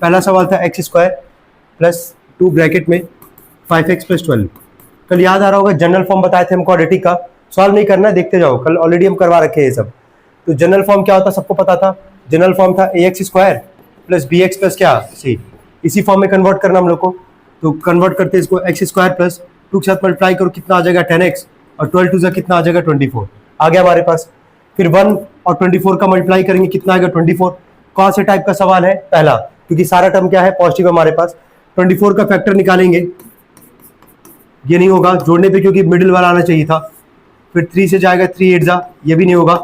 पहला सवाल था एक्स स्क्वायर प्लस 2 ब्रैकेट में 5x प्लस 12। कल याद आ रहा होगा जनरल फॉर्म बताए थे हम क्वाड्रेटिक का, सॉल्व नहीं करना, देखते जाओ, कल ऑलरेडी हम करवा रखे हैं ये सब। तो जनरल फॉर्म क्या होता सबको पता था, जनरल फॉर्म था ax square plus bx plus क्या c, इसी फॉर्म में कन्वर्ट करना हम लोग को। तो कन्वर्ट करते इसको एक्स स्क्वायर प्लस 2 के साथ मल्टीप्लाई करो, कितना आ जाएगा 10x, और 12 टू कितना आ जाएगा 24 आ गया हमारे पास। फिर 1 और 24 का मल्टीप्लाई करेंगे, कितना आएगा 24। कौन से टाइप का सवाल है, पहला, क्योंकि सारा टर्म क्या है पॉजिटिव हमारे पास। 24 का फैक्टर निकालेंगे, ये नहीं होगा जोड़ने पे क्योंकि मिडिल वाला आना चाहिए था। फिर 3 से जाएगा 3 8 जा, ये भी नहीं होगा।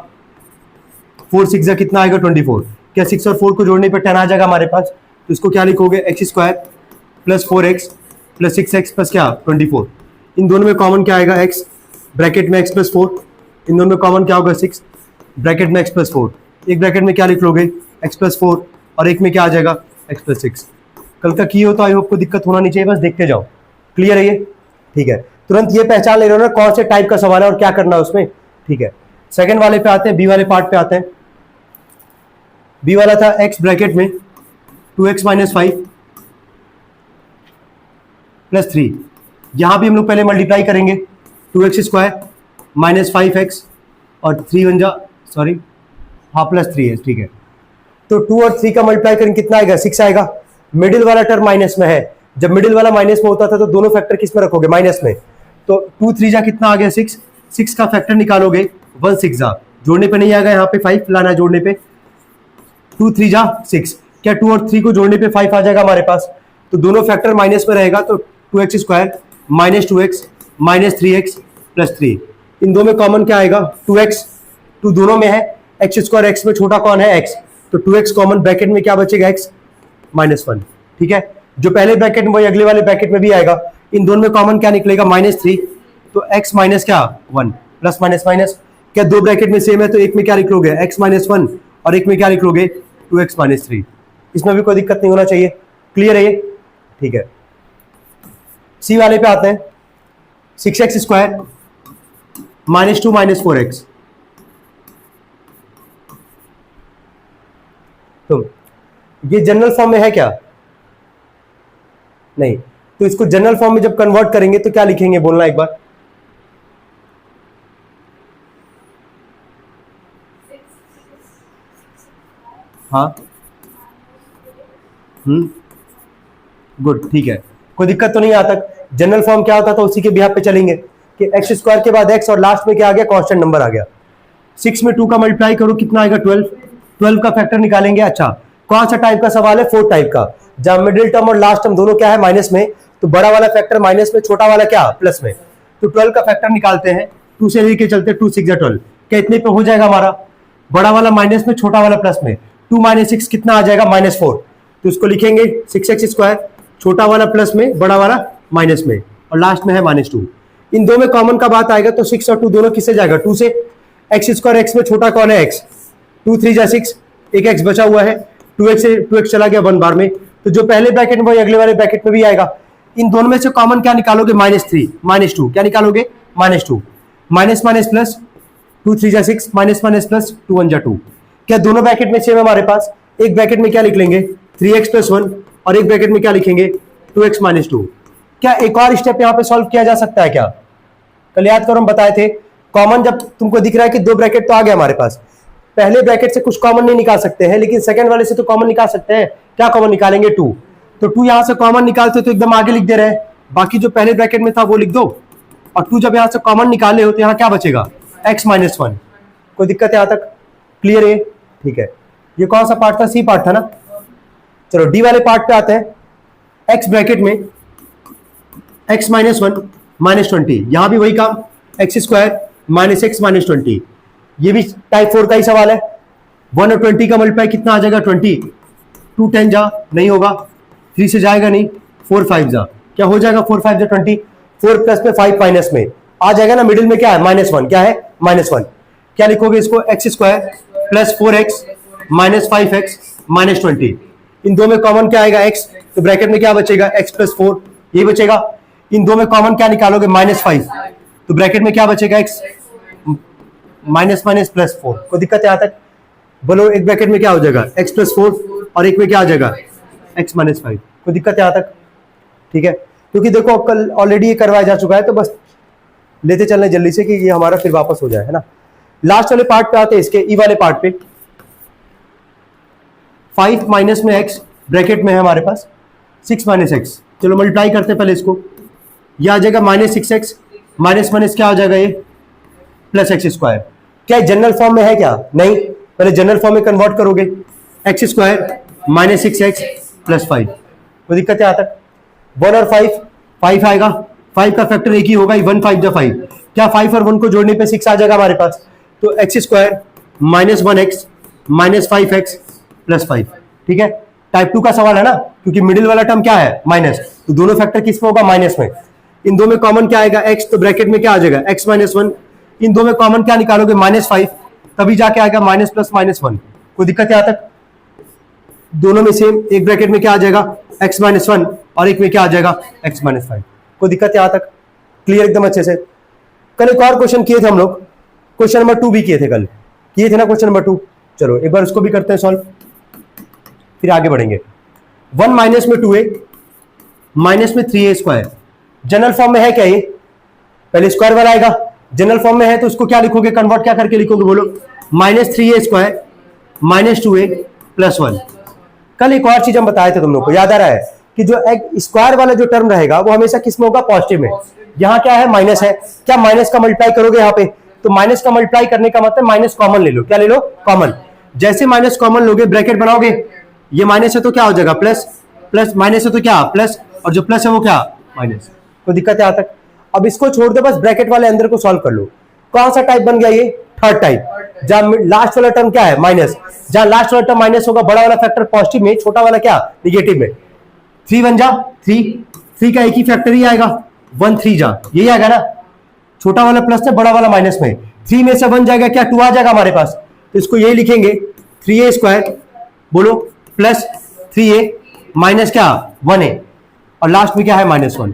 4 6 जा कितना आएगा 24, क्या 6 और 4 को जोड़ने पे 10 आ जाएगा हमारे पास। तो इसको क्या लिखोगे, x square plus 4x plus 6x plus क्या 24। इन दोनों में कॉमन क्या आएगा x, ब्रैकेट में x प्लस 4, इन दोनों में कॉमन क्या होगा 6, ब्रैकेट में x प्लस 4। एक ब्रैकेट में क्या लिख लोगे x प्लस 4 और एक में क्या आ जाएगा x प्लस 6। कल का किए हो तो आई होप को दिक्कत होना नहीं चाहिए, बस देखते जाओ। क्लियर है ये, ठीक है। तुरंत ये पहचान ले रहे हो ना कौन से टाइप का सवाल है और क्या करना है उसमें, ठीक है। सेकंड वाले पे आते हैं, बी वाले पार्ट पे आते हैं। बी वाला था x ब्रैकेट में 2x माइनस 5 प्लस 3। यहां भी हम लोग पहले मल्टीप्लाई करेंगे, 2x स्क्वायर माइनस 5x और 3 बन जा, सॉरी हाँ प्लस 3 ठीक है। तो 2 और 3 का मल्टीप्लाई करेंगे, कितना आएगा 6 आएगा। मिडिल वाला टर्म माइनस में है, जब मिडिल वाला माइनस में होता था तो दोनों फैक्टर किस में रखोगे, माइनस में। तो 2 3 जा कितना आ गया 6, 6 का फैक्टर निकालोगे 1 6 जा, जोड़ने पे नहीं आएगा, यहाँ पे 5 लाना है जोड़ने पे। 2 3 जा 6, क्या 2 और 3 को जोड़ने पे 5 आ जाएगा हमारे पास। तो दोनों फैक्टर माइनस में रहेगा, तो 2x square minus 2x minus 3x plus 3। इन दोनों में कॉमन क्या आएगा 2x, 2 दोनों में है, एक्स स्क्वायर x में छोटा कौन है x, तो 2x कॉमन, ब्रैकेट में क्या बचेगा x माइनस 1, ठीक है। जो पहले ब्रैकेट में वही अगले वाले ब्रैकेट में भी आएगा। इन दोनों में कॉमन क्या निकलेगा माइनस 3, तो x माइनस क्या 1, प्लस माइनस माइनस, क्या दो ब्रैकेट में सेम है तो एक में क्या लिख लोगे x माइनस 1 और एक में क्या लिख लोगे 2x माइनस 3। इसमें भी कोई दिक्कत नहीं होना चाहिए। क्लियर है ये, ठीक है। सी वाले पे आते हैं, 6x square minus 2 minus 4x। तो ये जनरल फॉर्म में है क्या, नहीं, तो इसको जनरल फॉर्म में जब कन्वर्ट करेंगे तो क्या लिखेंगे, बोलना एक बार। हाँ गुड, ठीक है, कोई दिक्कत तो नहीं आता। जनरल फॉर्म क्या होता था उसी के बिहाफ पे चलेंगे कि एक्स स्क्वायर के बाद एक्स और लास्ट में क्या आ गया कांस्टेंट नंबर आ गया। 6 में 2 का मल्टीप्लाई करो, कितना आएगा 12, 12 का फैक्टर निकालेंगे। अच्छा, कौन सा टाइप का सवाल है, 4 टाइप का, जहां मिडिल टर्म और लास्ट टर्म दोनों क्या है माइनस में, तो बड़ा वाला फैक्टर माइनस में, छोटा वाला क्या प्लस में। तो 12 का फैक्टर निकालते हैं, 2 से लेके चलते 2 6 12, क्या इतने पे हो जाएगा हमारा, बड़ा वाला माइनस में छोटा वाला प्लस में, 2 माइनस 6 कितना आ जाएगा -4। तो इसको लिखेंगे 6x स्क्वायर, छोटा वाला प्लस में बड़ा वाला माइनस में, और लास्ट में है -2। इन दो में कॉमन का बात आएगा तो 6 और 2 दोनों किससे जाएगा 2 से। एक्स स्क्वायर एक्स में छोटा कौन है x, 2 3 जा 6, एक x बचा हुआ है, 2x से 2x चला गया 1 बार में, तो जो पहले ब्रैकेट में वही अगले वाले ब्रैकेट में भी आएगा। इन दोनों में से कॉमन क्या निकालोगे -3 -2, क्या निकालोगे -2, माइनस माइनस प्लस, 2 3 जा 6, माइनस माइनस प्लस, 2 1 जा 2। क्या दोनों ब्रैकेट में सेम है हमारे पास, एक ब्रैकेट में क्या लिख लेंगे 3x प्लस 1 और एक ब्रैकेट में क्या लिखेंगे 2x माइनस 2। क्या एक और स्टेप यहाँ पे सॉल्व किया जा सकता है क्या, कल याद करो हम बताए थे, कॉमन जब तुमको दिख रहा है कि दो ब्रैकेट तो आ गया हमारे पास, पहले ब्रैकेट से कुछ कॉमन नहीं निकाल सकते हैं, लेकिन सेकंड वाले से तो कॉमन निकाल सकते हैं। क्या कॉमन निकालेंगे 2, तो 2 यहां से कॉमन निकालते तो एकदम आगे लिख दे रहे हैं, बाकी जो पहले ब्रैकेट में था वो लिख दो, और 2 जब यहां से कॉमन निकाले हो तो यहाँ क्या बचेगा x माइनस 1। कोई दिक्कत है यहाँ तक, क्लियर है, ठीक है। ये कौन सा पार्ट था, सी पार्ट था ना। चलो डी वाले पार्ट पे आते हैं, x ब्रैकेट में x माइनस 1 माइनस 20, यहां भी वही काम, x square minus x minus 20, ये भी टाइप 4 का ही सवाल है। 1 और 20 का मल्टीप्लाई कितना आ जाएगा 20, 2 10 जा नहीं होगा, 3 से जाएगा नहीं, 4 5 जा, क्या हो जाएगा 4 5 जा 20, 4 प्लस में 5 माइनस में आ जाएगा ना, मिडिल में क्या है -1, क्या है -1। क्या लिखोगे इसको, x square plus 4x minus 5x minus 20। इन दो में कॉमन क्या आएगा x, तो ब्रैकेट में क्या बचेगा x प्लस 4, ये बचेगा। इन दो में कॉमन क्या निकालोगे -5, तो ब्रैकेट में क्या बचेगा x माइनस माइनस प्लस 4। कोई दिक्कत है यहाँ तक, बोलो एक ब्रैकेट में क्या हो जाएगा x प्लस 4 और एक में क्या आ जाएगा x माइनस 5। कोई दिक्कत है यहाँ तक? ठीक है, क्योंकि देखो कल ऑलरेडी ये करवाया जा चुका है, तो बस लेते चलने जल्दी से कि ये हमारा फिर वापस हो जाए, है ना। लास्ट वाले पार्ट पे आते हैं, इसके ई वाले पार्ट पे। 5 माइनस में x ब्रैकेट में है हमारे पास 6 माइनस एक्स। चलो मल्टीप्लाई करते हैं पहले इसको। ये आ जाएगा माइनस 6x माइनस माइनस क्या आ जाएगा ये प्लस एक्स स्क्वायर। क्या जनरल फॉर्म में है क्या? नहीं, पहले जनरल फॉर्म में कन्वर्ट करोगे। X square minus 6x plus 5। कोई दिक्कत है यहाँ तक? 1 और 5 आएगा, 5 का फैक्टर एक ही होगा, 1 5 जा 5। क्या 5 और 1 को जोड़ने पे 6 आ जाएगा हमारे पास। तो x square minus 1x minus 5x plus 5। ठीक है, टाइप 2 का सवाल है ना, क्योंकि मिडिल वाला टर्म क्या है माइनस, तो दोनों फैक्टर किस में होगा माइनस में। इन दो में कॉमन क्या आएगा x, तो ब्रैकेट में क्या आ जाएगा x माइनस 1। इन दो में कॉमन क्या निकालोगे माइनस 5, तभी जाके आएगा माइनस प्लस माइनस 1। कोई दिक्कत है यहाँ तक? दोनों में सेम, एक ब्रैकेट में क्या आ जाएगा x माइनस 1 और एक में क्या आ जाएगा x माइनस 5। कोई दिक्कत है यहाँ तक? क्लियर एकदम अच्छे से। कल एक और क्वेश्चन किए थे हम लोग, क्वेश्चन नंबर 2 भी किए थे, कल किए थे ना क्वेश्चन नंबर 2। चलो एक बार उसको भी करते हैं सॉल्व, फिर आगे बढ़ेंगे। 1 माइनस में 2a माइनस में 3a स्क्वायर। जनरल फॉर्म में है क्या ये? पहले स्क्वायर वाला आएगा, जनरल फॉर्म में है तो उसको क्या लिखोगे, कन्वर्ट क्या करके लिखोगे बोलो। Minus 3a square minus 2a plus 1। कल एक और चीज हम बताए थे तुम लोग को, याद आ रहा है कि जो स्क्वायर वाला जो टर्म रहेगा वो हमेशा किस में होगा, पॉजिटिव में। यहाँ क्या है माइनस है, क्या माइनस का मल्टीप्लाई करोगे यहाँ पे, तो माइनस का मल्टीप्लाई करने का मतलब माइनस कॉमन ले लो। क्या ले लो? कॉमन। जैसे माइनस कॉमन लोगे ब्रैकेट बनाओगे, ये माइनस है तो क्या हो जाएगा प्लस, प्लस माइनस है तो क्या प्लस, और जो प्लस है वो क्या माइनस। तो दिक्कत है यहाँ तक? अब इसको छोड़ दो, बस ब्रैकेट वाले अंदर को सॉल्व कर लो। कौन सा टाइप बन गया ये? Third type. जहां लास्ट वाला टर्म क्या है माइनस, जहां लास्ट वाला टर्म माइनस होगा बड़ा वाला फैक्टर पॉजिटिव में, छोटा वाला क्या निगेटिव में। 3 1 जा 3 का एक ही फैक्टर ही आएगा, 1 3 जा, यही आएगा ना। छोटा वाला प्लस है, बड़ा वाला माइनस में। 3 में से 1 जाएगा, क्या 2 आ जाएगा हमारे पास, तो इसको यही लिखेंगे 3a स्क्वायर बोलो प्लस 3a माइनस क्या 1a, और लास्ट में क्या है माइनस 1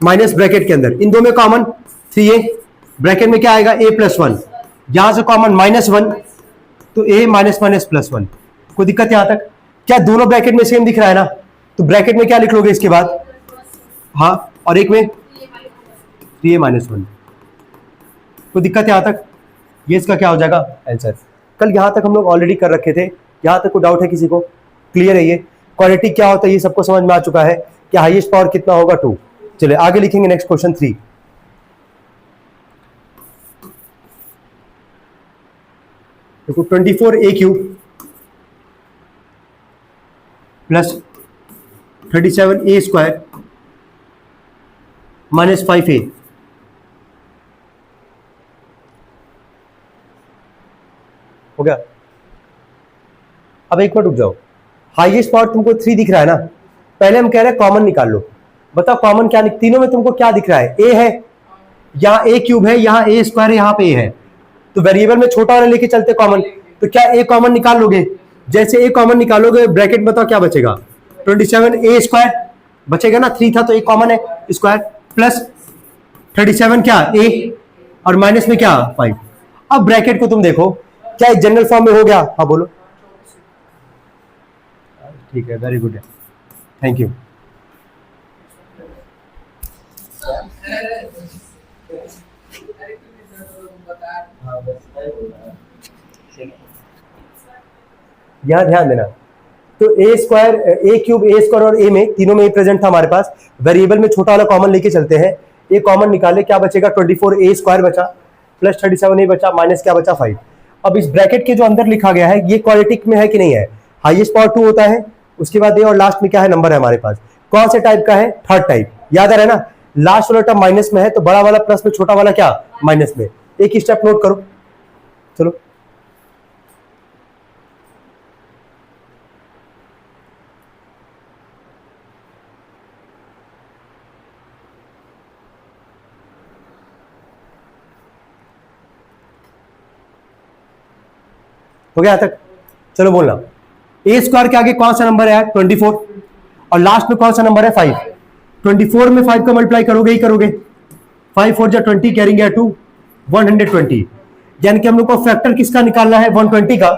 माइनस ब्रैकेट के अंदर। इन दो में कॉमन 3a, ब्रैकेट में क्या आएगा a प्लस 1, यहां से कॉमन माइनस 1, तो a माइनस माइनस प्लस 1। कोई दिक्कत यहां तक? क्या दोनों ब्रैकेट में सेम दिख रहा है ना, तो ब्रैकेट में क्या लिख लोगे इसके बाद, हाँ, और एक में 3a माइनस 1। कोई दिक्कत यहां तक? ये इसका क्या हो जाएगा आंसर। कल यहां तक हम लोग ऑलरेडी कर रखे थे, यहां तक कोई डाउट है किसी को? क्लियर है? ये क्वालिटी क्या होता है ये सबको समझ में आ चुका है कि हाईएस्ट पावर कितना होगा 2। चलिए आगे लिखेंगे नेक्स्ट क्वेश्चन 3। देखो 24a cube plus 37a square minus 5a। हो गया? अब एक मिनट रुक जाओ, हाईएस्ट पावर तुमको 3 दिख रहा है ना, पहले हम कह रहे हैं कॉमन निकाल लो। बताओ कॉमन क्या, तीनों में तुमको क्या दिख रहा है, a है, यहाँ a क्यूब है, यहाँ a स्क्वायर है, यहाँ पे a है, तो वेरिएबल में छोटा वाला लेके चलते कॉमन, तो क्या a कॉमन निकाल लोगे। जैसे a कॉमन निकालोगे ब्रैकेट में बताओ क्या बचेगा, 27a स्क्वायर बचेगा ना, 3 था तो a कॉमन है स्क्वायर, प्लस 37 क्या a, और माइनस में क्या 5। अब ब्रैकेट को तुम देखो क्या जनरल फॉर्म में हो गया, हाँ बोलो। ठीक है, वेरी गुड है, थैंक यू। यहां ध्यान देना, तो a square a cube a square और a में तीनों में प्रेजेंट था हमारे पास, वेरिएबल में छोटा वाला कॉमन लेके चलते हैं, a कॉमन निकाले, क्या बचेगा 24a स्क्वायर बचा प्लस 37a बचा माइनस क्या बचा 5। अब इस ब्रैकेट के जो अंदर लिखा गया है ये क्वाड्रेटिक में है कि नहीं है, हाईएस्ट पावर 2 होता है, उसके बाद a और लास्ट में क्या है नंबर है हमारे पास, कौन से टाइप का है, थर्ड टाइप। याद आ रहा है ना, लास्ट वाला टर्म माइनस में है तो बड़ा वाला प्लस में, छोटा वाला क्या माइनस में। एक स्टेप नोट करो, चलो हो गया तक। चलो बोलना, ए स्क्वायर के आगे कौन सा नंबर है 24, और लास्ट में कौन सा नंबर है 5। 24 में 5 का मल्टीप्लाई करोगे ही करोगे, 5 4 जा 20 कैरिंग 2 120, यानी कि हम लोग को फैक्टर किसका निकालना है 120 का।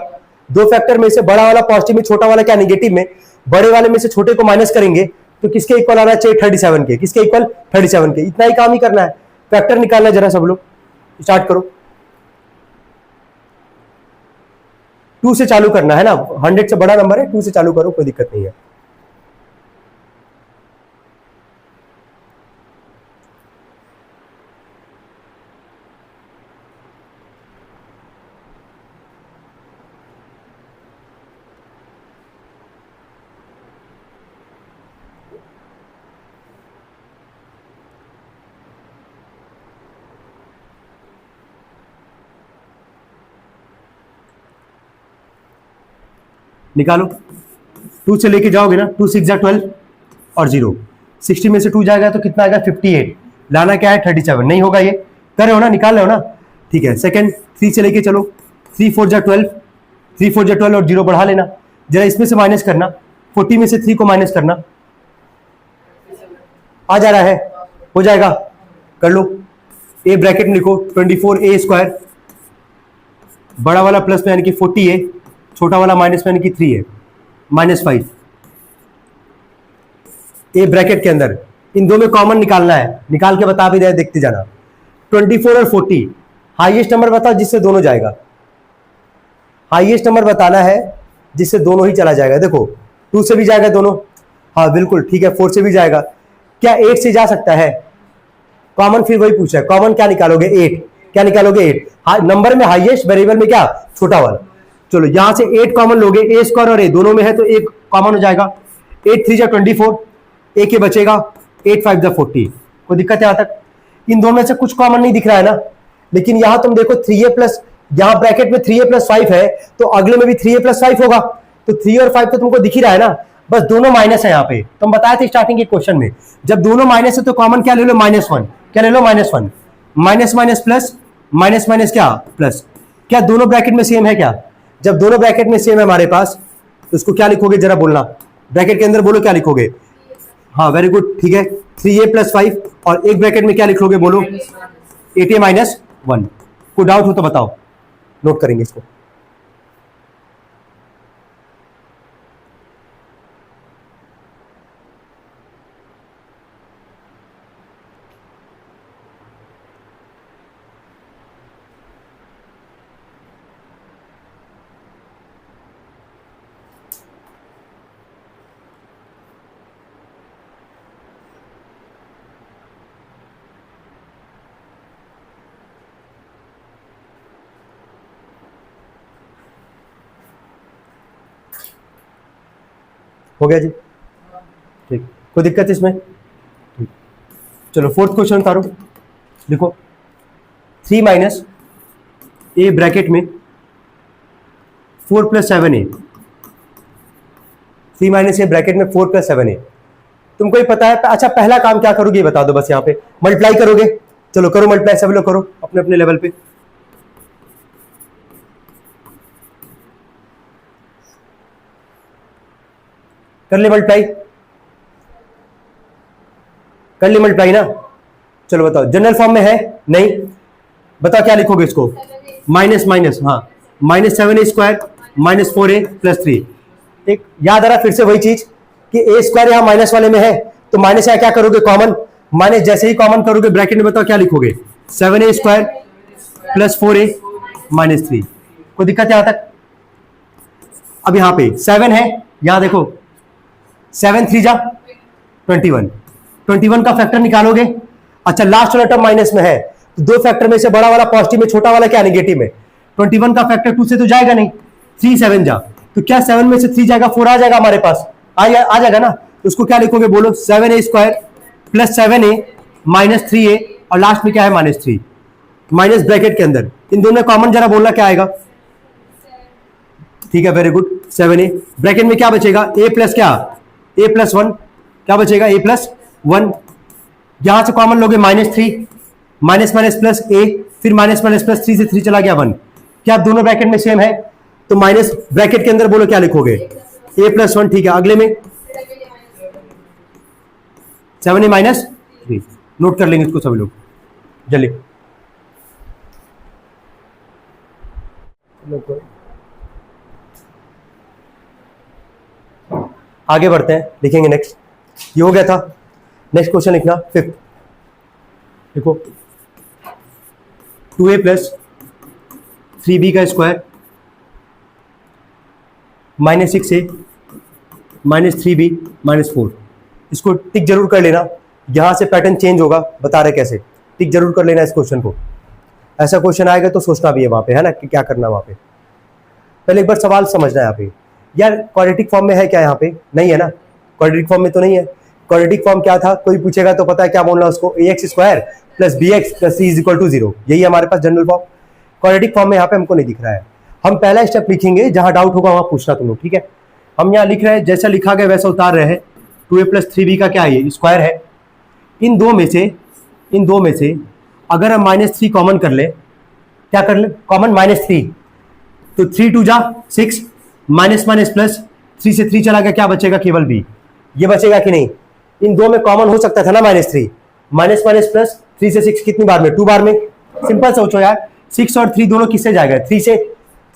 दो फैक्टर में से बड़ा वाला पॉजिटिव में, छोटा वाला क्या निगेटिव में, बड़े वाले में से छोटे को माइनस करेंगे तो किसके इक्वल आना चाहिए 37 के, किसके इक्वल 37 के। इतना ही काम ही करना है, फैक्टर निकालना है। जरा सब लोग स्टार्ट करो, 2 से चालू करना है ना, 100 से बड़ा नंबर है, 2 से चालू करो, कोई दिक्कत नहीं है। निकालो, 2 से लेके जाओगे ना, 2 6 12 और 0, 60 में से 2 जाएगा तो कितना आएगा 58, लाना क्या है 37, नहीं होगा ये, कर रहे हो ना, निकाल रहे हो ना, ठीक है। सेकंड 3 से लेके चलो, 3 4 12, 3 4 12 और 0 बढ़ा लेना, जरा इसमें से माइनस करना, 40 में से 3 को माइनस करना, आ जा रहा है, हो जाएगा, कर लो। ए ब्रैकेट में लिखो 24a², बड़ा वाला प्लस में यानी कि 40a, छोटा वाला माइनस में यानी कि 3 है, -5। ए ब्रैकेट के अंदर इन दो में कॉमन निकालना है, निकाल के बता भी रहे, देखते जाना। 24 और 40, हाईएस्ट नंबर बताओ जिससे दोनों जाएगा, हाईएस्ट नंबर बताना है जिससे दोनों ही चला जाएगा। देखो 2 से भी जाएगा दोनों, हाँ बिल्कुल ठीक है, 4 से भी जाएगा, क्या 8 से जा सकता है कॉमन? फिर वही पूछा है, कॉमन क्या निकालोगे 8, क्या निकालोगे 8, नंबर में हाईएस्ट, वेरिएबल में क्या छोटा वाला। चलो यहां से 8 कॉमन लोगे, a² और a दोनों में है तो 1 कॉमन हो जाएगा, 8 3 जा 24, a के बचेगा, 8 5 जा 40, कोई दिक्कत है यहां तक? इन दोनों में से कुछ कॉमन नहीं दिख रहा है ना, लेकिन यहां तुम देखो 3a प्लस, यहां ब्रैकेट में 3a + 5 है तो अगले में भी 3a + 5 होगा, तो 3 और 5 तो तुमको दिख ही रहा है ना, बस दोनों माइनस है। यहाँ पे तुम बताए थे स्टार्टिंग के क्वेश्चन में, जब दोनों माइनस है तो कॉमन क्या ले लो, -1, क्या ले लो -1, minus minus plus, minus minus क्या प्लस, क्या दोनों ब्रैकेट में सेम है क्या? जब दोनों ब्रैकेट में सेम है हमारे पास तो उसको क्या लिखोगे जरा बोलना, ब्रैकेट के अंदर बोलो क्या लिखोगे, हाँ वेरी गुड ठीक है, 3a + 5 और एक ब्रैकेट में क्या लिखोगे बोलो, 8a - 1। कोई डाउट हो तो बताओ, नोट करेंगे इसको। हो गया जी, ठीक, कोई दिक्कत इसमें? ठीक, चलो फोर्थ क्वेश्चन उतारो, देखो 3 - a ब्रैकेट में 4 + 7a, 3 - a ब्रैकेट में 4 + 7a, तुमको ही पता है। अच्छा पहला काम क्या करोगे बता दो, बस यहाँ पे मल्टीप्लाई करोगे, चलो करो मल्टीप्लाई, सब लोग करो अपने अपने लेवल पे। कर ले मल्टीप्लाई, कर ले मल्टीप्लाई ना, चलो बताओ जनरल फॉर्म में है नहीं, बताओ क्या लिखोगे इसको, माइनस माइनस, हाँ -7a² -4a + 3। एक याद आ रहा फिर से वही चीज कि a² यहां माइनस वाले में है तो माइनस यहाँ क्या करोगे कॉमन, माइनस जैसे ही कॉमन करोगे ब्रैकेट में बताओ क्या लिखोगे, 7a² + 4a - 3। कोई दिक्कत है यहां तक? अब यहां पे 7 है, यहां देखो 7 3 जा 21, 21 का फैक्टर निकालोगे। अच्छा लास्ट वाला टर्म माइनस में है तो दो फैक्टर में से बड़ा वाला पॉजिटिव में, छोटा वाला क्या नेगेटिव में, 21 का फैक्टर 2 से तो जाएगा नहीं, 3 7 जा, तो क्या 7 में से 3 जाएगा 4 आ जाएगा हमारे पास, आ जाएगा ना, तो उसको क्या लिखोगे बोलो, 7a² + 7a - 3a और लास्ट में क्या है -3, माइनस ब्रैकेट के अंदर इन दोनों कॉमन जरा बोलना क्या आएगा, ठीक है वेरी गुड, 7a ब्रैकेट में क्या बचेगा, a प्लस क्या, a + 1, क्या बचेगा a + 1, यहां से कॉमन लोगे -3, माइनस माइनस प्लस a, फिर माइनस माइनस प्लस 3 से 3 चला गया 1, क्या दोनों ब्रैकेट में सेम है, तो माइनस ब्रैकेट के अंदर बोलो क्या लिखोगे, a + 1, ठीक है, अगले में 7a - 3, नोट कर लेंगे इसको सभी लोग जल्दी। आगे बढ़ते हैं, लिखेंगे नेक्स्ट। ये हो गया था। नेक्स्ट क्वेश्चन लिखना 5th। देखो 2a प्लस 3b का स्क्वायर -6a -3b -4। इसको टिक जरूर कर लेना, यहां से पैटर्न चेंज होगा, बता रहे कैसे। टिक जरूर कर लेना इस क्वेश्चन को। ऐसा क्वेश्चन आएगा तो सोचना भी है वहां पे, है ना, कि क्या करना वहां पे। पहले एक बार सवाल समझना है यहाँ पे। यार क्वाड्रेटिक फॉर्म में है क्या? यहाँ पे नहीं है ना, क्वाड्रेटिक फॉर्म में तो नहीं है। क्वाड्रेटिक फॉर्म क्या था, कोई पूछेगा तो पता है क्या बोलना उसको, ax² + bx + c = 0। यही हमारे पास जनरल फॉर्म। क्वाड्रेटिक फॉर्म में यहाँ पे हमको नहीं दिख रहा है। हम पहला स्टेप लिखेंगे, जहां डाउट होगा वहां पूछना तुम लोग, ठीक है। हम यहाँ लिख रहे हैं, जैसा लिखा गया वैसा उतार रहे हैं। 2a + 3b का क्या है, ये स्क्वायर है। इन दो में से अगर हम -3 कॉमन कर ले, क्या कर ले कॉमन, -3, तो 3 2 जा 6, माइनस माइनस प्लस, 3 से 3 चला गया, क्या बचेगा, केवल b। ये बचेगा कि नहीं? इन दो में कॉमन हो सकता था ना -3, माइनस माइनस प्लस, 3 से 6 कितनी बार में, 2 बार में। सिंपल सोचो यार, 6 और 3 दोनों किससे जाएगा, 3 से।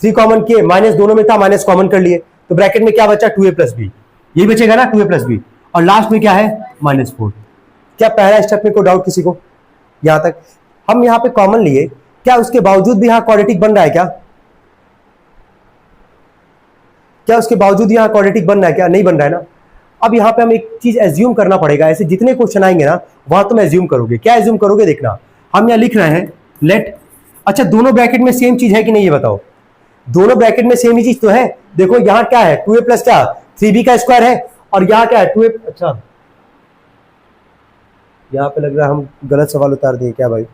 3 कॉमन किए, माइनस दोनों में था, माइनस कॉमन कर लिए, तो ब्रैकेट में क्या बचा, 2a + b। यही बचेगा ना, 2a + b। और लास्ट में क्या है, -4। क्या पहला स्टेप में कोई डाउट किसी को? यहां तक हम यहाँ पे कॉमन लिए, क्या उसके बावजूद भी यहाँ क्वाड्रेटिक बन रहा है क्या? क्या उसके बावजूद यहाँ क्वाड्रेटिक बन रहा है क्या? नहीं बन रहा है ना। अब यहाँ पे हम एक चीज एज्यूम करना पड़ेगा। ऐसे जितने क्वेश्चन आएंगे ना, वहां तुम एज्यूम करोगे। क्या एज्यूम करोगे, देखना। हम यहाँ लिख रहे हैं लेट, अच्छा दोनों ब्रैकेट में सेम चीज है कि नहीं ये बताओ। दोनों ब्रैकेट में सेम ही चीज तो है। देखो यहाँ क्या है, 2a + क्या 3b का स्क्वायर है, और यहाँ क्या है 2a। अच्छा यहाँ पे लग रहा है हम गलत सवाल उतार दिए क्या भाई?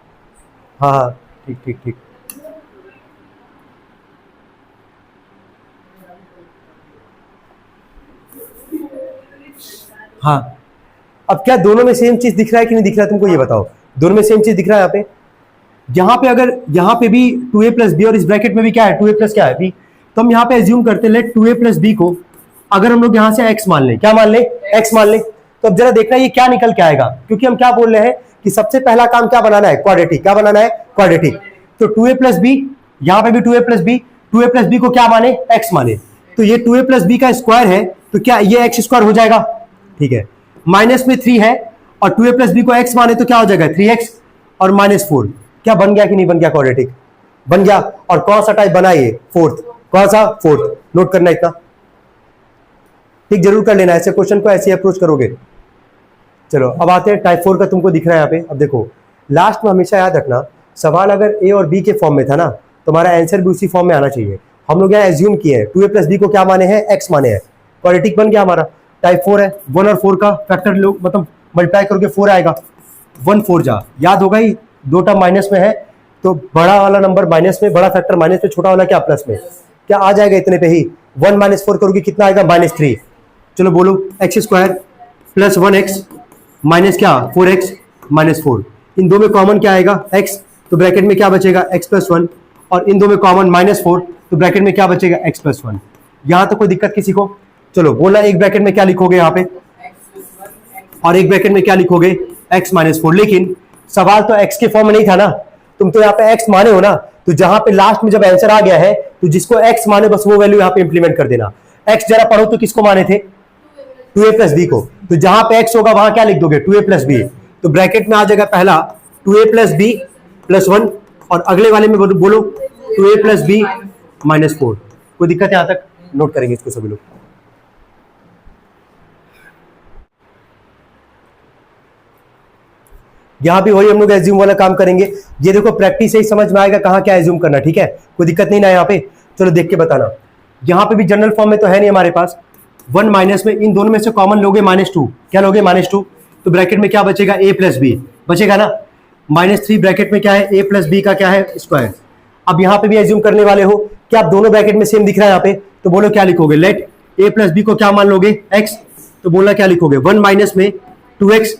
हाँ हाँ, ठीक ठीक ठीक। हाँ, अब क्या दोनों में सेम चीज दिख रहा है कि नहीं दिख रहा है, तुमको ये बताओ। दोनों में सेम चीज दिख रहा है यहाँ पे। यहाँ पे अगर यहाँ पे भी 2a + b और इस ब्रैकेट में भी क्या है, 2a + क्या है b, तो हम यहाँ पे एज्यूम करते हैं लेट 2a + b को अगर हम लोग यहाँ से x मान लें, क्या मान लें, x मान लें, तो अब जरा देखना ये क्या निकल के आएगा। क्योंकि हम क्या बोल रहे हैं कि सबसे पहला काम क्या बनाना है, क्वाड्रेटिक। क्या बनाना है, क्वाड्रेटिक। तो 2a + b, यहाँ पे भी 2a + b, 2a + b को क्या माने, x माने। तो ये 2a + b का स्क्वायर है, तो क्या ये x² हो जाएगा, ठीक है। माइनस में 3 है और 2a + b को x माने तो क्या हो जाएगा, 3x और -4। क्या बन गया कि नहीं बन गया, क्वाड्रेटिक बन गया। और कौन सा टाइप बना, ये 4th। कौन सा, 4th। नोट करना इतना, ठीक जरूर कर लेना। ऐसे क्वेश्चन को ऐसे अप्रोच करोगे। चलो अब आते हैं टाइप 4 का, तुमको दिख रहा है यहाँ पे। अब देखो लास्ट में हमेशा याद रखना, सवाल अगर a और b के फॉर्म में था ना, तुम्हारा आंसर भी उसी फॉर्म में आना चाहिए। हम लोग यहाँ एज्यूम किए हैं 2a + b को क्या माने हैं, x माने हैं, क्वाड्रेटिक बन गया हमारा। टाइप 4 है, 1 और 4 का फैक्टर लोग मतलब मल्टीप्लाई करके 4 आएगा। 1 4 जा, याद होगा ही, दो टर्म माइनस में है, तो बड़ा वाला नंबर माइनस में, बड़ा फैक्टर माइनस में, छोटा वाला क्या प्लस में। क्या आ जाएगा इतने पे ही, 1 - 4 करोगे कितना आएगा, -3। चलो बोलो, x² + 1x माइनस क्या 4x -4। इन दो में कॉमन क्या आएगा, x, तो ब्रैकेट में क्या बचेगा, x + 1। और इन दो में कॉमन -4, तो ब्रैकेट में क्या बचेगा, x + 1। यहां तो कोई दिक्कत किसी को? चलो बोला, एक ब्रैकेट में क्या लिखोगे यहाँ पे, और एक ब्रैकेट में क्या लिखोगे, x -4। लेकिन सवाल तो x के फॉर्म में नहीं था ना, तुम तो यहाँ पे x माने हो ना, तो जहां पे लास्ट में जब आंसर आ गया है, तो जिसको x माने बस वो वैल्यू यहाँ पे इंप्लीमेंट कर देना। x जरा पढ़ो तो किसको माने थे, 2a + b को, तो जहां पे x होगा वहां क्या लिख दोगे, 2a + b। तो ब्रैकेट में आ जाएगा पहला 2a + b + 1, और अगले वाले में बोलो 2a + b -4। कोई दिक्कत है यहां तक? नोट करेंगे इसको सभी लोग। यहां भी वही हम लोग एज्यूम वाला काम करेंगे। ये देखो प्रैक्टिस से ही समझ में आएगा कहां क्या एज्यूम करना, ठीक है, कोई दिक्कत नहीं ना यहाँ पे। चलो देख के बताना। यहां पे भी जनरल फॉर्म में तो है नहीं हमारे पास, 1 माइनस में, इन दोनों में से कॉमन लोगे -2। क्या लोगे, -2, तो ब्रैकेट में क्या बचेगा, a + b बचेगा ना। -3 ब्रैकेट में क्या है, a + b का क्या है, स्क्वायर। अब यहाँ पे भी एज्यूम करने वाले हो कि आप दोनों ब्रैकेट में सेम दिख रहा है यहाँ पे, तो बोलो क्या लिखोगे, लेट a + b को क्या मान लोगे, x, तो बोलना क्या लिखोगे, 1 माइनस में 2x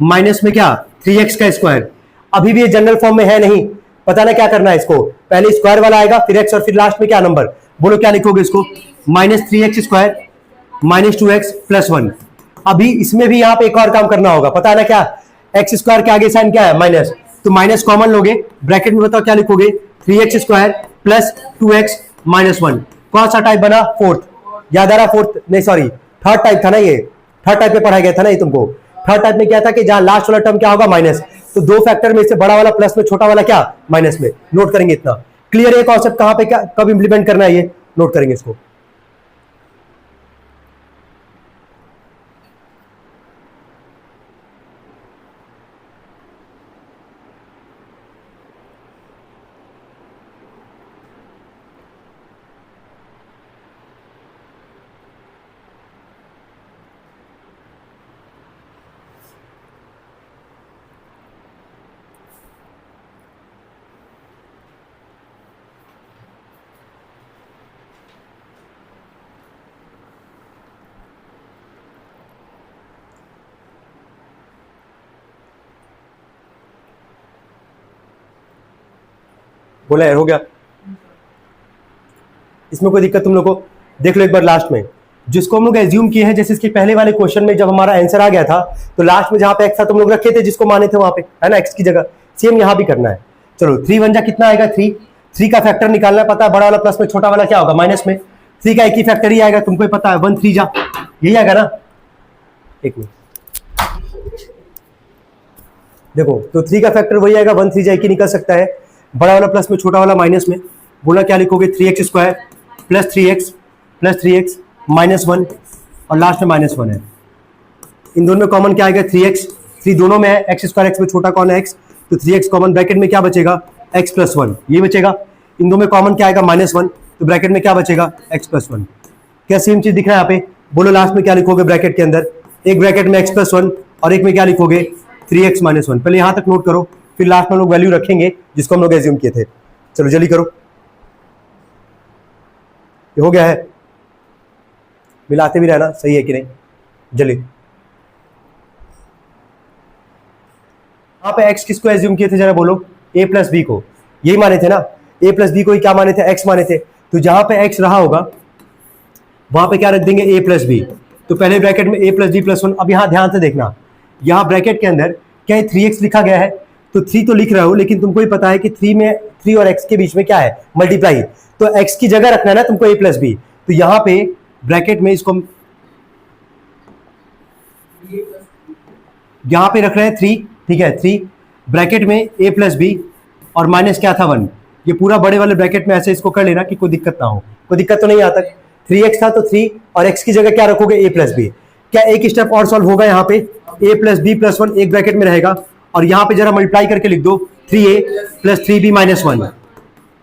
माइनस में क्या 3x का स्क्वायर। अभी भी ये जनरल फॉर्म में है नहीं, पता ना क्या करना है इसको, पहले स्क्वायर वाला आएगा, फिर x, और फिर लास्ट में क्या नंबर, बोलो क्या लिखोगे इसको, -3x² -2x + 1। अभी इसमें भी यहाँ पे एक और काम करना होगा, पता है ना क्या, x² के आगे साइन क्या है, माइनस, तो माइनस कॉमन लोगे, ब्रैकेट में बताओ क्या लिखोगे, 3x² + 2x - 1। कौन सा टाइप बना, 4th। याद आ रहा, 4th नहीं सॉरी, थर्ड टाइप था ना ये, थर्ड टाइप में पढ़ाया गया था ना ये तुमको। थर्ड टाइप में क्या था कि जहां लास्ट वाला टर्म क्या होगा माइनस, तो दो फैक्टर में से बड़ा वाला प्लस में, छोटा वाला क्या माइनस में। नोट करेंगे इतना। क्लियर है कॉन्सेप्ट, कहां पे क्या कब इंप्लीमेंट करना है ये नोट करेंगे इसको। बोला है, हो गया। इसमें कोई दिक्कत तुम लोग को? देख लो एक बार लास्ट में जिसको हम लोग एज्यूम किए हैं, जैसे इसके पहले वाले क्वेश्चन में जब हमारा आंसर आ गया था तो लास्ट में जहां पे एक्स था तुम लोग रखे थे जिसको माने थे वहां पे, है ना, एक्स की जगह। सेम यहां भी करना है। चलो 3 वन जा कितना आएगा 3। 3 का फैक्टर निकालना पता है, बड़ा वाला प्लस में, छोटा वाला क्या होगा माइनस में। 3 का एक ही फैक्टर ही आएगा, तुमको पता है 1 3 जा, यही आएगा ना। एक मिनट देखो, तो 3 का फैक्टर वही आएगा, 1 3 जा, एक ही निकल सकता है, बड़ा वाला प्लस में, छोटा वाला माइनस में। बोला क्या लिखोगे 3x square plus three x minus 1 और लास्ट में माइनस 1 है। इन दोनों में कॉमन क्या आएगा 3x, 3 दोनों में है, एक्स स्क्वायर एक्स में छोटा कौन है x, तो 3x कॉमन, ब्रैकेट में क्या बचेगा x प्लस 1, ये बचेगा। इन दोनों में कॉमन क्या आएगा -1, तो ब्रैकेट में क्या बचेगा x प्लस 1। क्या सेम चीज दिख रहा है यहाँ पे? बोलो लास्ट में क्या लिखोगे ब्रैकेट के अंदर, एक ब्रैकेट में x प्लस 1 और एक में क्या लिखोगे 3x माइनस 1। पहले यहाँ तक नोट करो, फिर लास्ट में हम लोग वैल्यू रखेंगे जिसको हम लोग एज्यूम किए थे। चलो जल्दी करो, ये हो गया है, मिलाते भी रहना, सही है कि नहीं, जल्दी। यहाँ पे x किसको एज्यूम किए थे जरा बोलो, a प्लस बी को, यही माने थे ना, a प्लस बी को ही क्या माने थे, x माने थे। तो जहां पे x रहा होगा वहां पे क्या रख देंगे a प्लस बी, तो पहले ब्रैकेट में a प्लस बी प्लस 1। अब यहाँ ध्यान से देखना, यहाँ ब्रैकेट के अंदर क्या 3x लिखा गया है, तो 3 तो लिख रहा हूं, लेकिन तुमको ही पता है कि 3 और x के बीच में क्या है मल्टीप्लाई, तो x की जगह रखना है ना तुमको a प्लस बी। तो यहाँ पे ब्रैकेट में इसको यहां पे रख रहे हैं 3, ठीक है, 3 ब्रैकेट में a प्लस बी और माइनस क्या था 1। ये पूरा बड़े वाले ब्रैकेट में ऐसे इसको कर लेना कि कोई दिक्कत ना हो, कोई दिक्कत तो नहीं आता। 3x था तो 3 और x की जगह क्या रखोगे a प्लस बी। क्या एक स्टेप और सॉल्व होगा, यहाँ पे a प्लस बी प्लस 1 एक ब्रैकेट में रहेगा और यहाँ पे जरा मल्टीप्लाई करके लिख दो 3a प्लस 3b माइनस 1।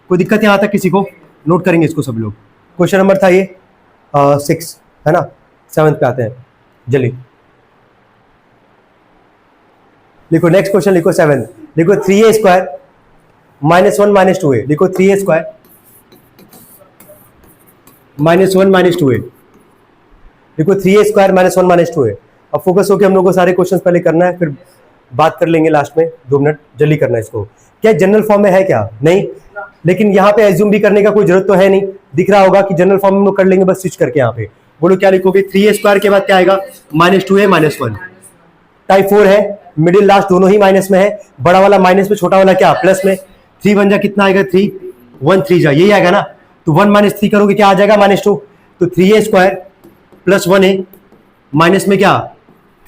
कोई दिक्कत यहाँ तक किसी को? नोट करेंगे इसको सब लोग। क्वेश्चन नंबर था ये 6, है ना, 7th पे आते हैं, जल्दी लिखो। नेक्स्ट क्वेश्चन लिखो 7, लिखो 3a square minus 1 minus 2a, लिखो 3a square minus 1 minus 2a, लिखो 3a square minus 1 minus 2a। अब फोकस होकर हम लोग को सारे क्वेश्चन पहले करना है, फिर बात कर लेंगे लास्ट में 2 मिनट, जल्दी करना है इसको। क्या जनरल फॉर्म में है क्या? नहीं, लेकिन यहाँ पे एज्यूम भी करने का कोई जरूरत तो है नहीं, दिख रहा होगा कि जनरल फॉर्म में कर लेंगे बस स्विच करके। यहाँ पे बोलो क्या लिखोगे, 3a स्क्वायर के बाद क्या आएगा -2a माइनस 1। टाइप 4 है, मिडिल लास्ट दोनों ही माइनस में है, बड़ा वाला माइनस में, छोटा वाला क्या प्लस में। 3 1 जा कितना आएगा 3, 1 3 जा, यही आएगा ना। तो 1 माइनस 3 करोगे क्या आ जाएगा -2, तो 3a square plus 1a minus में क्या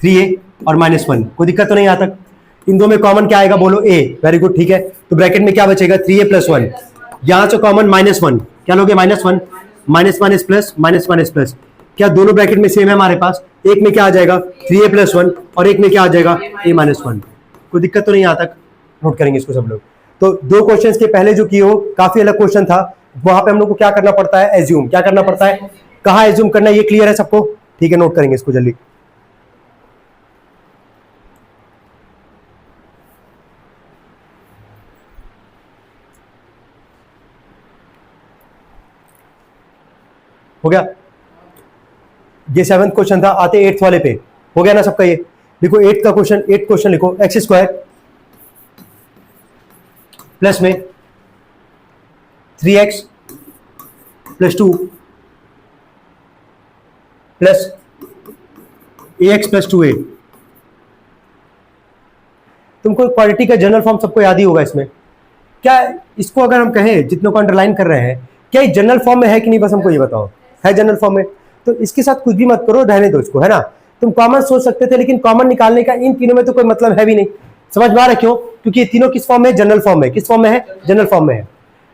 3a और -1। कोई दिक्कत तो नहीं आता? इन दो में कॉमन क्या आएगा बोलो a, वेरी गुड, ठीक है। तो ब्रैकेट में क्या बचेगा 3a प्लस 1, यहां से कॉमन -1, क्या लोगे -1, minus minus plus minus minus plus, क्या दोनों ब्रैकेट में सेम है हमारे पास। एक में क्या आ जाएगा 3a प्लस 1 और एक में क्या आ जाएगा a माइनस 1। कोई दिक्कत तो नहीं आता? नोट करेंगे इसको सब लोग। तो 2 क्वेश्चंस के पहले जो किए हो काफी अलग क्वेश्चन था, वहां पे हम लोग को क्या करना पड़ता है, एज्यूम। क्या करना पड़ता है, कहाँ एज्यूम करना है, ये क्लियर है सबको? ठीक है, नोट करेंगे इसको जल्दी। हो गया, ये 7th क्वेश्चन था। आते 8th वाले पे, हो गया ना सबका? ये लिखो 8th का क्वेश्चन, 8th क्वेश्चन लिखो, एक्स स्क्वायर प्लस में 3x plus 2 plus ax plus 2a। तुमको क्वालिटी का जनरल फॉर्म सबको याद ही होगा। इसमें क्या, इसको अगर हम कहें जितनों को अंडरलाइन कर रहे हैं, क्या ये जनरल फॉर्म में है कि नहीं, बस हमको ये बताओ, है जनरल फॉर्म में? तो इसके साथ कुछ भी मत करो, रहने दो इसको, है ना। तुम कॉमन सोच सकते थे, लेकिन कॉमन निकालने का इन तीनों में तो कोई मतलब है भी नहीं। समझ में आ रहा है क्यों? क्योंकि ये तीनों किस फॉर्म में? जनरल फॉर्म में। किस फॉर्म में है? जनरल फॉर्म में है।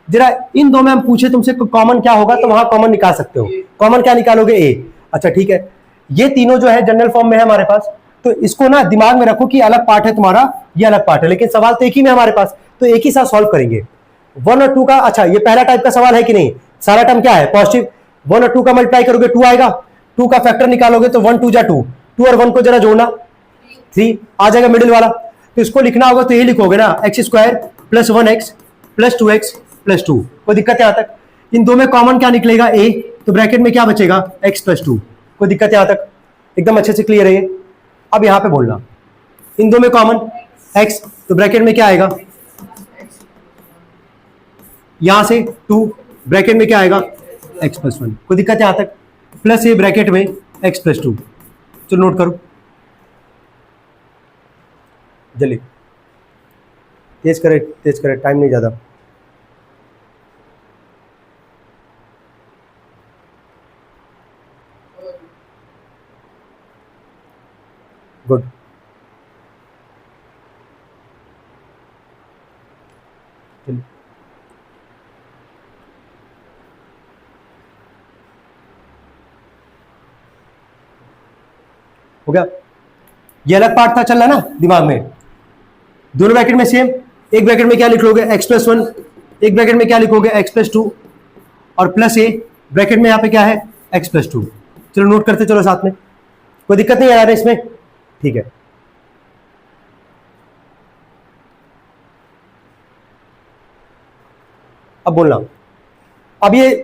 जरा इन दो में हम पूछे तुमसे कॉमन क्या होगा, तो वहां कॉमन निकाल सकते हो। कॉमन क्या निकालोगे? ए। अच्छा ठीक है, ये तीनों जो है जनरल फॉर्म में है हमारे पास, तो इसको ना दिमाग में रखो कि अलग पार्ट है तुम्हारा, ये अलग पार्ट है, लेकिन सवाल तो एक ही में हमारे पास, तो एक ही साथ सॉल्व करेंगे। 1 और 2 का, अच्छा ये पहला टाइप का सवाल है कि नहीं? सारा टर्म क्या है? पॉजिटिव। 1 और 2 का मल्टीप्लाई करोगे 2 आएगा, 2 का फैक्टर निकालोगे तो 1 2 जा 2, 2 और 1 को जरा जोड़ना 3 आ जाएगा मिडिल वाला। तो इसको लिखना होगा तो ये लिखोगे ना, x square plus 1x plus 2x plus 2। कोई दिक्कत है यहां तक? इन दो में कॉमन क्या निकलेगा? a, तो ब्रैकेट में क्या बचेगा? x plus 2। कोई दिक्कत है यहां तक? एकदम अच्छे से क्लियर है ये। अब यहां पे बोलना, इन दो में कॉमन x, तो ब्रैकेट में क्या आएगा? यहां से 2, ब्रैकेट में क्या आएगा? x plus 1। कोई दिक्कत है यहां तक? प्लस ये ब्रैकेट में x प्लस 2। चलो नोट करो जल्दी, तेज करे, टाइम नहीं ज्यादा। गुड, हो गया। ये अलग पार्ट था, चल रहा ना दिमाग में। दोनों ब्रैकेट में सेम, एक ब्रैकेट में क्या लिख लोगे? x प्लस 1, एक ब्रैकेट में क्या लिखोगे? x प्लस 2, और प्लस ए ब्रैकेट में यहाँ पे क्या है? x plus 2। चलो नोट करते चलो साथ में, कोई दिक्कत नहीं आ रहा है इसमें? ठीक है। अब बोलना, अब ये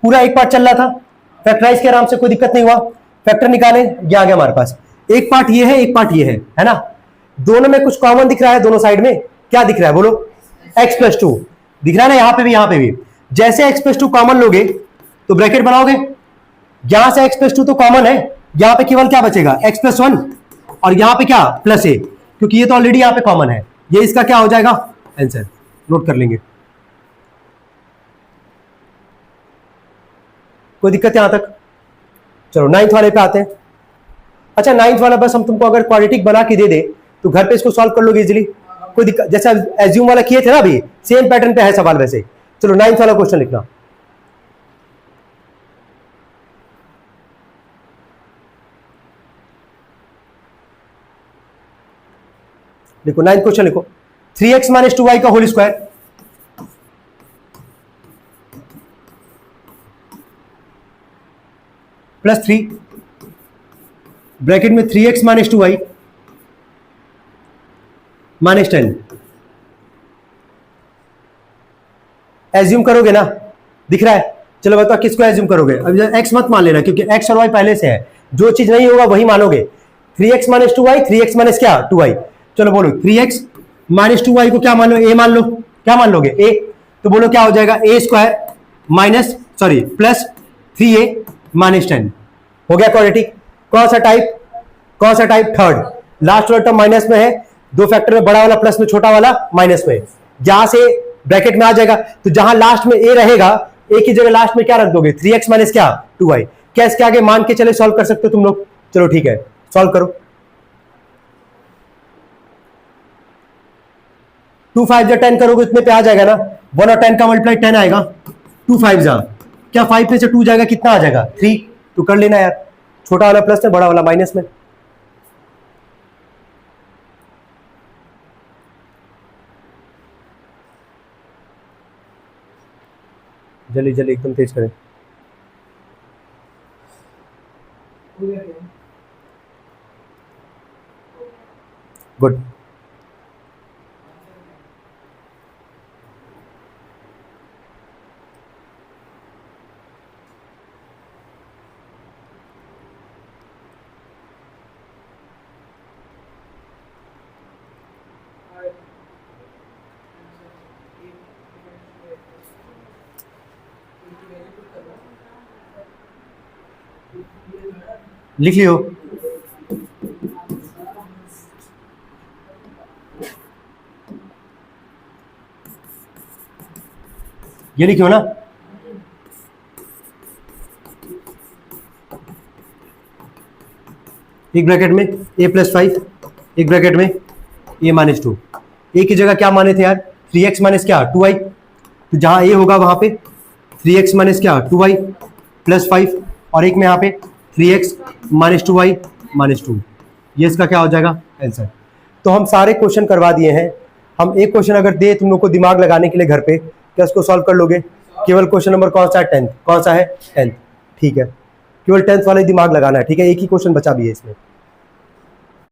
पूरा एक पार्ट चल रहा था, फैक्टराइज के आराम से, कोई दिक्कत नहीं हुआ। फैक्टर निकाले, ये आ गया हमारे पास। एक पार्ट ये है, एक पार्ट ये है ना। दोनों में कुछ कॉमन दिख रहा है, दोनों साइड में क्या दिख रहा है बोलो? x प्लस 2 दिख रहा है ना, यहां पे भी यहां पे भी। जैसे x प्लस 2 कॉमन लोगे तो ब्रैकेट बनाओगे, यहां से x प्लस 2 तो कॉमन है, यहां पे केवल क्या बचेगा? x प्लस 1, और यहां पे क्या? प्लस a, क्योंकि ये तो ऑलरेडी यहां पे कॉमन है। ये इसका क्या हो जाएगा? आंसर। नोट कर लेंगे, कोई दिक्कत यहां तक? चलो 9th वाले पे आते हैं। अच्छा 9th वाला बस हम तुमको अगर क्वाड्रेटिक बना के दे दे तो घर पे इसको सॉल्व कर लोगे इजीली, कोई दिक्कत? जैसा एज्यूम वाला किए थे ना अभी, सेम पैटर्न पे है सवाल वैसे। चलो 9th वाला क्वेश्चन लिखना, देखो 9th क्वेश्चन लिखो। 3x माइनस 2y का होल स्क्वायर प्लस 3, ब्रैकेट में 3x minus 2y minus 10। Assume करोगे ना, दिख रहा है? चलो बताओ किसको एज्यूम करोगे? अब x मत मान लेना, क्योंकि x और y पहले से है, जो चीज नहीं होगा वही मानोगे। 3x minus 2y, 3x minus क्या? 2y। चलो बोलो 3x माइनस 2y को क्या मान लो? a मान लो। क्या मान लोगे? a। तो बोलो क्या हो जाएगा? a square minus sorry plus 3a minus 10। हो गया क्वाड्रेटिक। कौन सा टाइप? कौन सा टाइप? थर्ड। लास्ट वाला टर्म माइनस में है, दो फैक्टर में बड़ा वाला प्लस में, छोटा वाला माइनस में, जहां से ब्रैकेट में आ जाएगा। तो जहां लास्ट में a रहेगा, a की जगह लास्ट में क्या रख दोगे? 3x माइनस क्या? 2y। क्या इसके आगे मान के चले सॉल्व कर सकते हो तुम लोग? चलो ठीक है, सॉल्व करो। 2 5 जा 10 करोगे इतने पे आ जाएगा ना। 1 और 10 का मल्टीप्लाई 10 आएगा। 2 5 जा क्या 5 में से 2 जाएगा, कितना आ जाएगा? 3। तो कर लेना यार, छोटा वाला प्लस में, बड़ा वाला माइनस में। जल्दी जल्दी एकदम तेज करें। गुड, लिख लियो। ये लिखियो ना, एक ब्रैकेट में a+5, एक ब्रैकेट में a-2। a की जगह क्या माने थे यार, 3x माइनस क्या 2y, तो जहां a होगा वहां पे 3x माइनस क्या 2y प्लस 5, और एक में यहाँ पे 3x माइनस 2y माइनस 2, ये इसका क्या हो जाएगा आंसर। तो हम सारे क्वेश्चन करवा दिए हैं। हम एक क्वेश्चन अगर दे तुम लोग को दिमाग लगाने के लिए घर पे, क्या उसको सॉल्व कर लोगे? केवल क्वेश्चन नंबर कौन सा है 10th, कौन सा है 10th, ठीक है, केवल 10th वाले दिमाग लगाना है, ठीक है, एक ही क्वेश्चन बचा भी है इसमें।